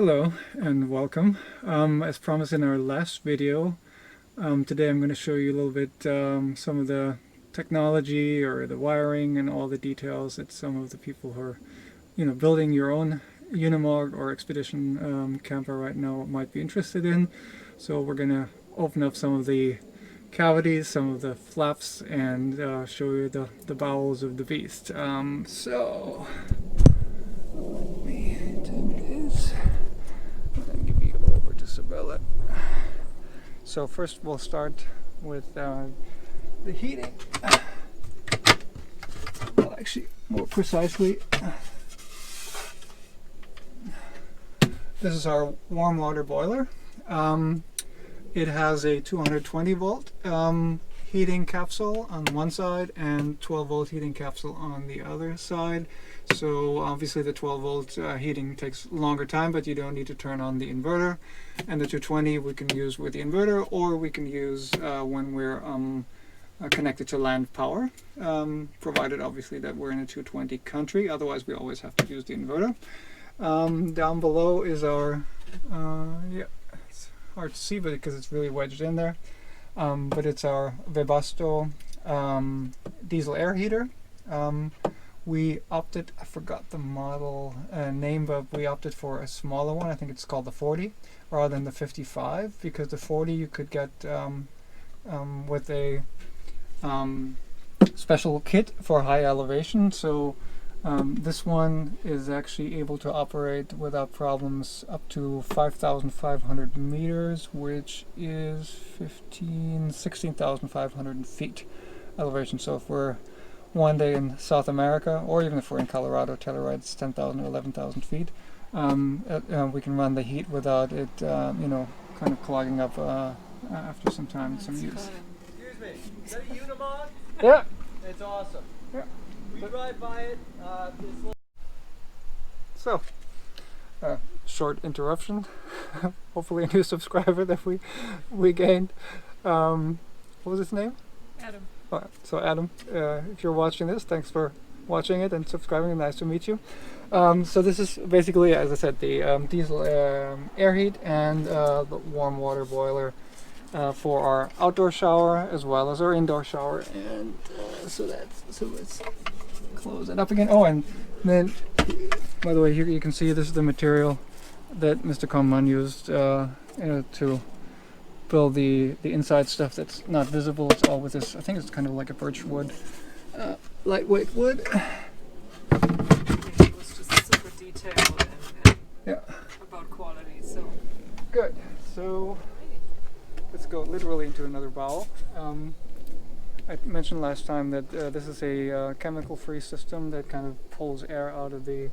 Hello and welcome. As promised in our last video, today I'm going to show you a little bit some of the technology or the wiring and all the details that some of the people who are building your own Unimog or expedition camper right now might be interested in. So we're going to open up some of the cavities, some of the flaps, and show you the bowels of the beast. So let me do this and give you over to Sabella. So first we'll start with the heating. Well, actually, more precisely, this is our warm water boiler. It has a 220 volt heating capsule on one side and 12 volt heating capsule on the other side. So obviously the 12 volt heating takes longer time, but you don't need to turn on the inverter. And the 220 we can use with the inverter, or we can use when we're connected to land power, provided obviously that we're in a 220 country. Otherwise we always have to use the inverter. Down below is our it's hard to see because it's really wedged in there, but it's our Webasto diesel air heater. We opted, I forgot the model name, but we opted for a smaller one. I think it's called the 40 rather than the 55, because the 40 you could get with a special kit for high elevation. So this one is actually able to operate without problems up to 5,500 meters, which is 16,500 feet elevation. So if we're one day in South America, or even if we're in Colorado, Telluride, it's 10,000 or 11,000 feet, we can run the heat without it, kind of clogging up after some time and some use. Excuse me, is that a Unimog? Yeah. It's awesome. Yeah. We drive by it. So, short interruption. Hopefully a new subscriber that we gained. What was his name? Adam. So Adam, if you're watching this, thanks for watching it and subscribing. Nice to meet you. So this is basically, as I said, the diesel air heat and the warm water boiler for our outdoor shower as well as our indoor shower. And so let's close it up again. Oh, and then, by the way, here you can see this is the material that Mr. Coleman used to build the inside stuff that's not visible. It's all with this, I think it's kind of like a birch wood, lightweight wood. It was just super detailed and Yeah. about quality, so. Good. So let's go literally into another bowel. I mentioned last time that this is a chemical-free system that kind of pulls air out of the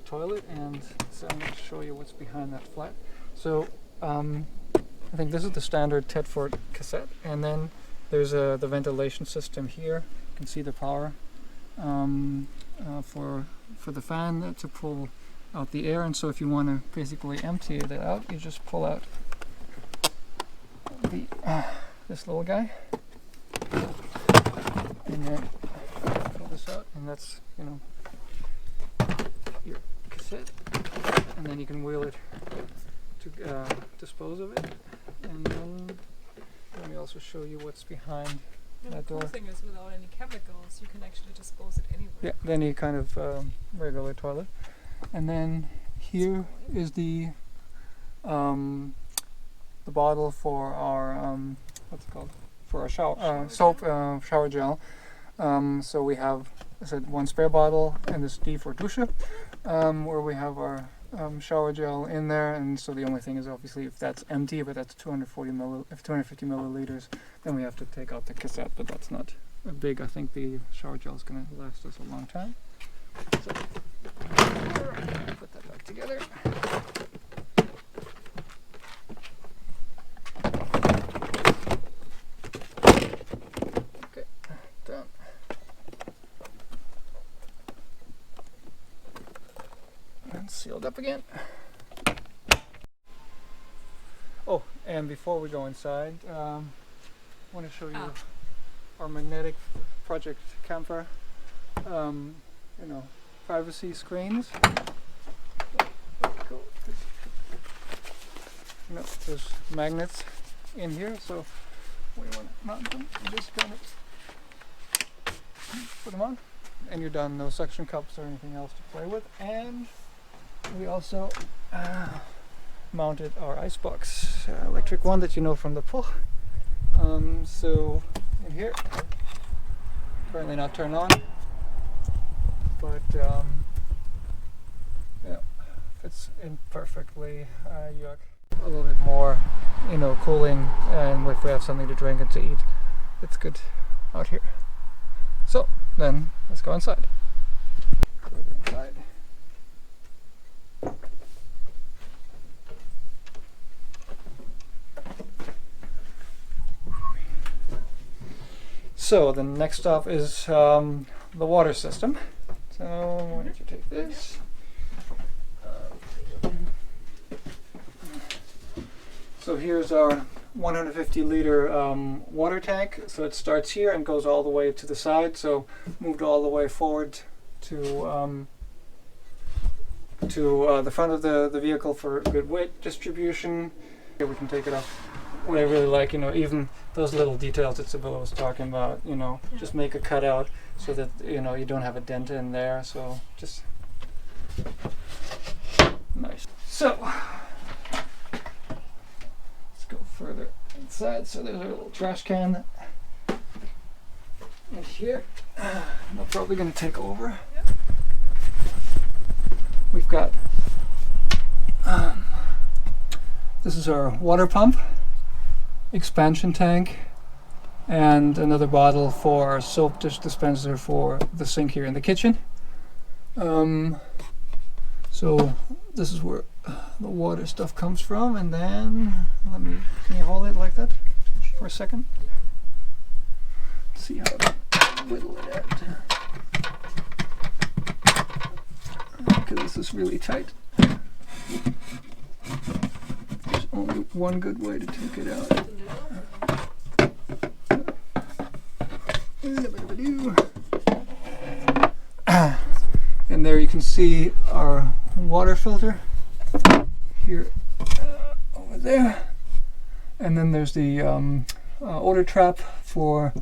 toilet, and so I'm going to show you what's behind that flap. So I think this is the standard Tedford cassette, and then there's the ventilation system here. You can see the power for the fan to pull out the air, and so if you want to basically empty that out, you just pull out this little guy, and then pull this out, and that's your cassette, and then you can wheel it to dispose of it. And then let me also show you what's behind that door. The cool thing is, without any chemicals, you can actually dispose it anywhere. Yeah, then you kind of regular toilet. And then here is the bottle for our what's it called? For our soap shower gel. So we have, I said, one spare bottle and this D for Dusche, where we have our shower gel in there, and so the only thing is obviously if that's empty, but that's 250 milliliters, then we have to take out the cassette, but that's not big. I think the shower gel is going to last us a long time. So put that back together. Okay, done. And sealed up again. Oh, and before we go inside, I want to show you our magnetic project camper. Privacy screens. Cool. no, there's magnets in here, so when you want to mount them, you just kind of put them on, and you're done. No suction cups or anything else to play with. And we also mounted our icebox, electric one that you know from the pool. So in here, currently not turned on, but yeah, fits in perfectly. Yuck. A little bit more, you know, cooling, and if we have something to drink and to eat, it's out here. So then let's go inside. Further inside. So the next stop is the water system. So why don't you take this? So here's our 150 liter water tank. So it starts here and goes all the way to the side. So moved all the way forward to the front of the vehicle for good weight distribution. Here we can take it off. What I really like, you know, even those little details that Sibylla was talking about, you know, just make a cutout so that, you know, you don't have a dent in there. So just nice. So go further inside. So there's our little trash can in here. I'm probably going to take over. Yep. We've got this is our water pump, expansion tank, and another bottle for our soap dish dispenser for the sink here in the kitchen. So this is where the water stuff comes from, and then can you hold it like that for a second? See how to whittle it out. Because this is really tight. There's only one good way to take it out. And there you can see our water filter here over there, and then there's the odor trap for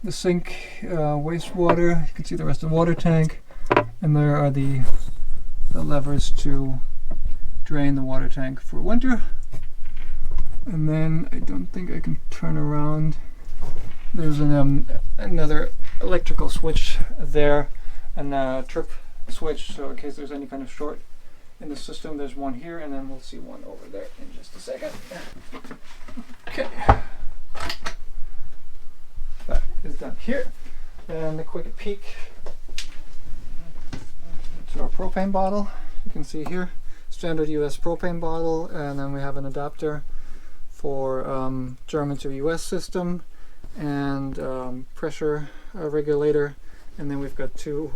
the sink wastewater. You can see the rest of the water tank, and there are the levers to drain the water tank for winter. And then I don't think I can turn around. There's another electrical switch there, and a trip switch, so in case there's any kind of short in the system, there's one here, and then we'll see one over there in just a second. Okay, that is done here. And a quick peek to our propane bottle. You can see here, standard US propane bottle, and then we have an adapter for German to US system, and pressure regulator, and then we've got two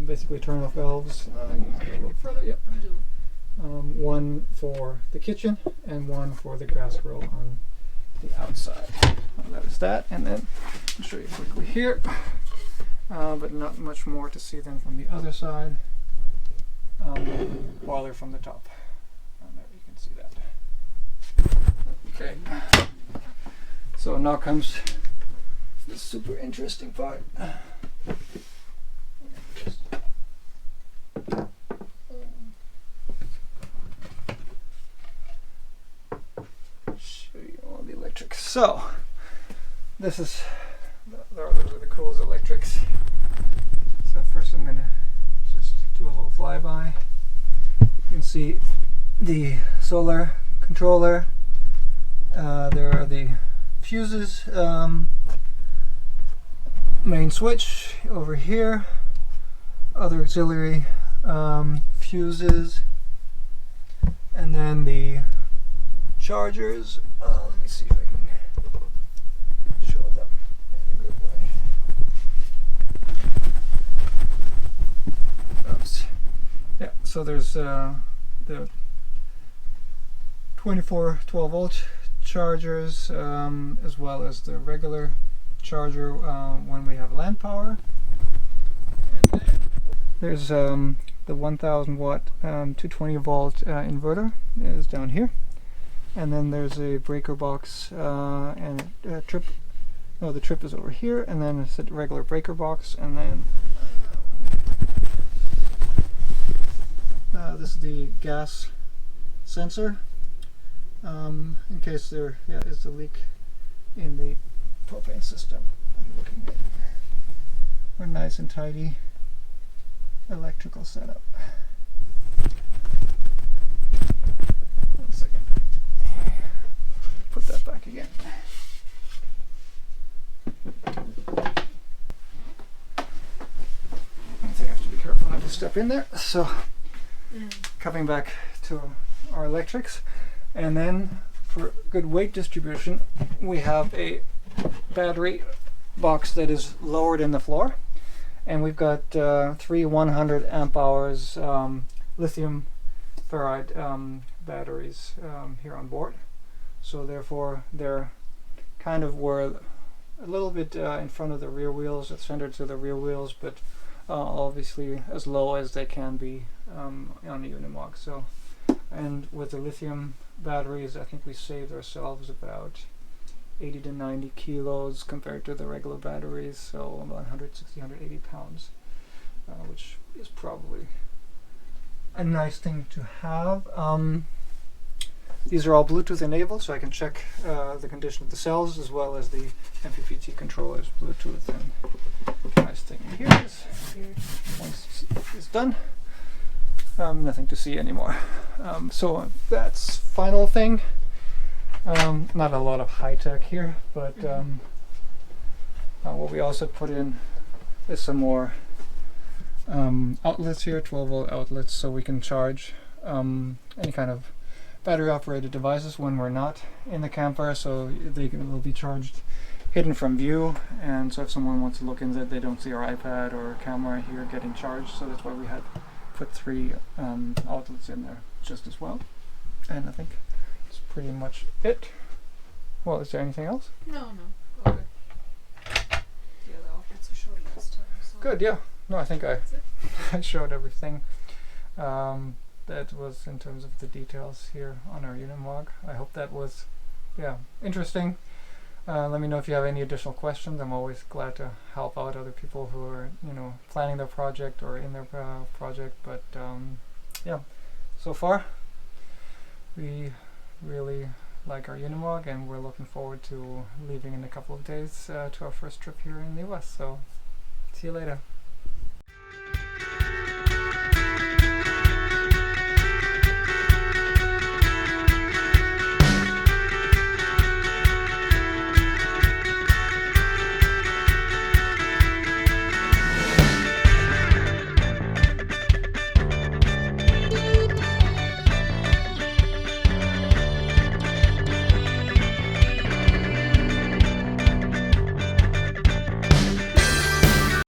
basically turn off valves. A little further, yep. One for the kitchen and one for the grass grill on the outside. That is that, and then I'll show you quickly here, but not much more to see than from the other side. Boiler from the top. There you can see that. Okay. So now comes the super interesting part. Show you all the electrics. So this is those are the coolest electrics. So first I'm gonna just do a little flyby. You can see the solar controller. There are the fuses, main switch over here, other auxiliary fuses, and then the chargers. Let me see if I can show them in a good way. Oops. Yeah, so there's the 24 12 volt chargers, as well as the regular charger when we have land power. And then there's the 1000 watt 220 volt inverter is down here. and then there's a breaker box and a trip. No, the trip is over here, and then it's a regular breaker box, and then this is the gas sensor, in case there is a leak in the propane system. Looking at our nice and tidy electrical setup. One second. Put that back again. I think I have to be careful not to step in there. So, coming back to our electrics, and then for good weight distribution, we have a battery box that is lowered in the floor, and we've got 3 100 amp hours lithium ferrite batteries here on board. So therefore they're kind of were a little bit in front of the rear wheels, centered to the rear wheels, but obviously as low as they can be on the Unimog. So, and with the lithium batteries, I think we saved ourselves about 80 to 90 kilos compared to the regular batteries, so about 160, 180 pounds, which is probably a nice thing to have. These are all Bluetooth enabled, so I can check the condition of the cells as well as the MPPT controllers Bluetooth. And nice thing here is, once it's done, nothing to see anymore. So that's final thing. Not a lot of high tech here, but what we also put in is some more outlets here, 12 volt outlets, so we can charge any kind of battery operated devices when we're not in the camper, so will be charged hidden from view, and so if someone wants to look in it, they don't see our iPad or camera here getting charged. So that's why we had put 3 outlets in there just as well. And I think that's pretty much it. Well, is there anything else? No, all good. The other outfits you showed last time. So Good, yeah. No, I think that's it. I showed everything. That was in terms of the details here on our Unimog. I hope that was, interesting. Let me know if you have any additional questions. I'm always glad to help out other people who are, planning their project or in their project. But so far we really like our Unimog, and we're looking forward to leaving in a couple of days to our first trip here in the US. So see you later.